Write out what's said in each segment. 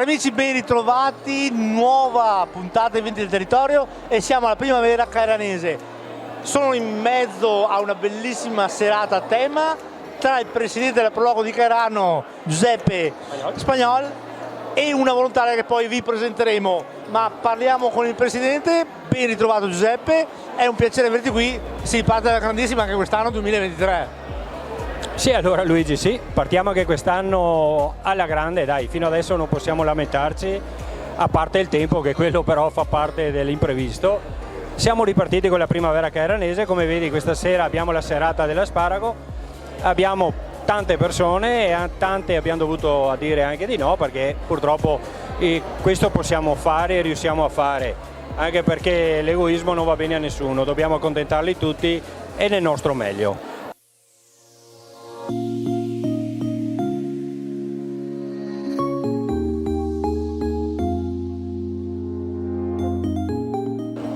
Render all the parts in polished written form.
Cari amici, ben ritrovati, nuova puntata di Eventi del Territorio e siamo alla Primavera Cairanese. Sono in mezzo a una bellissima serata a tema tra il presidente della Proloco di Cairano, Giuseppe Spagnol, e una volontaria che poi vi presenteremo. Ma parliamo con il presidente. Ben ritrovato Giuseppe, è un piacere averti qui. Si parte dalla grandissima anche quest'anno 2023. Sì, allora Luigi, sì, partiamo anche quest'anno alla grande, dai, fino adesso non possiamo lamentarci, a parte il tempo che quello però fa parte dell'imprevisto. Siamo ripartiti con la Primavera Cairanese, come vedi questa sera abbiamo la serata dell'asparago, abbiamo tante persone e a tante abbiamo dovuto dire anche di no, perché purtroppo questo possiamo fare e riusciamo a fare, anche perché l'egoismo non va bene a nessuno, dobbiamo accontentarli tutti e nel nostro meglio.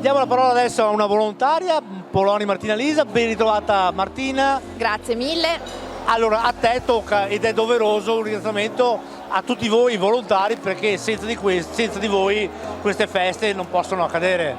Diamo la parola adesso a una volontaria, Poloni Martina Lisa. Ben ritrovata Martina. Grazie mille. Allora, a te tocca, ed è doveroso, un ringraziamento a tutti voi volontari, perché senza di voi queste feste non possono accadere.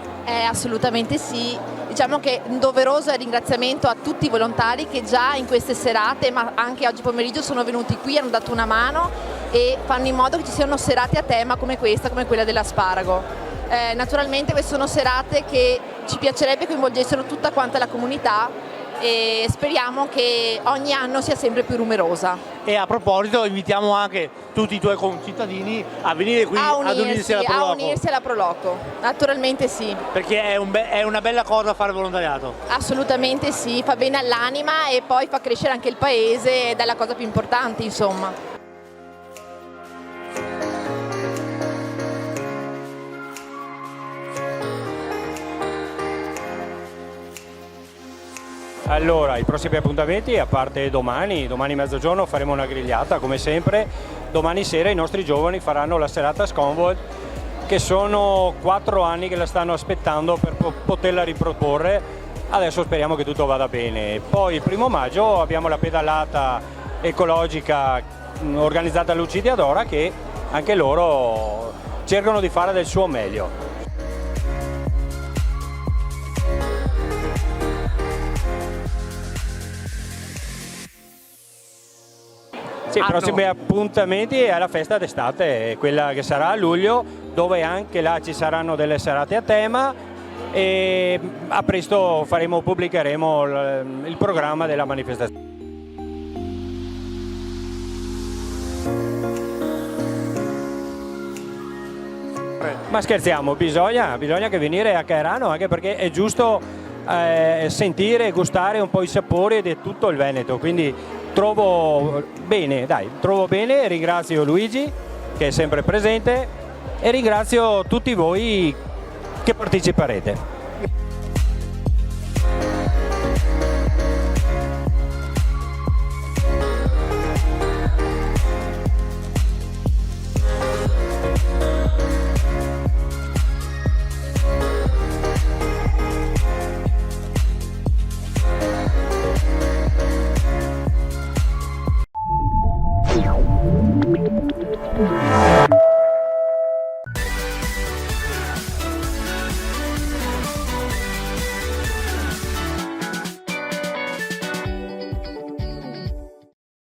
Assolutamente sì. Diciamo che un doveroso ringraziamento a tutti i volontari che già in queste serate, ma anche oggi pomeriggio, sono venuti qui, hanno dato una mano e fanno in modo che ci siano serate a tema come questa, come quella dell'asparago. Naturalmente queste sono serate che ci piacerebbe coinvolgessero tutta quanta la comunità e speriamo che ogni anno sia sempre più numerosa. E a proposito invitiamo anche tutti i tuoi concittadini a venire qui ad unirsi alla Proloco. A unirsi alla Proloco, naturalmente sì. Perché è una bella cosa fare volontariato. Assolutamente sì, fa bene all'anima e poi fa crescere anche il paese ed è la cosa più importante, insomma. Allora, i prossimi appuntamenti, a parte domani mezzogiorno faremo una grigliata come sempre, domani sera i nostri giovani faranno la serata Sconvolt, che sono 4 anni che la stanno aspettando per poterla riproporre, adesso speriamo che tutto vada bene. Poi il 1° maggio abbiamo la pedalata ecologica organizzata a Lucidia Dora, che anche loro cercano di fare del suo meglio. Sì, i prossimi appuntamenti è la festa d'estate, quella che sarà a luglio, dove anche là ci saranno delle serate a tema e a presto pubblicheremo il programma della manifestazione. Ma scherziamo, bisogna che venire a Cairano, anche perché è giusto sentire e gustare un po' i sapori di tutto il Veneto, quindi trovo bene, ringrazio Luigi che è sempre presente e ringrazio tutti voi che parteciperete. Yeah.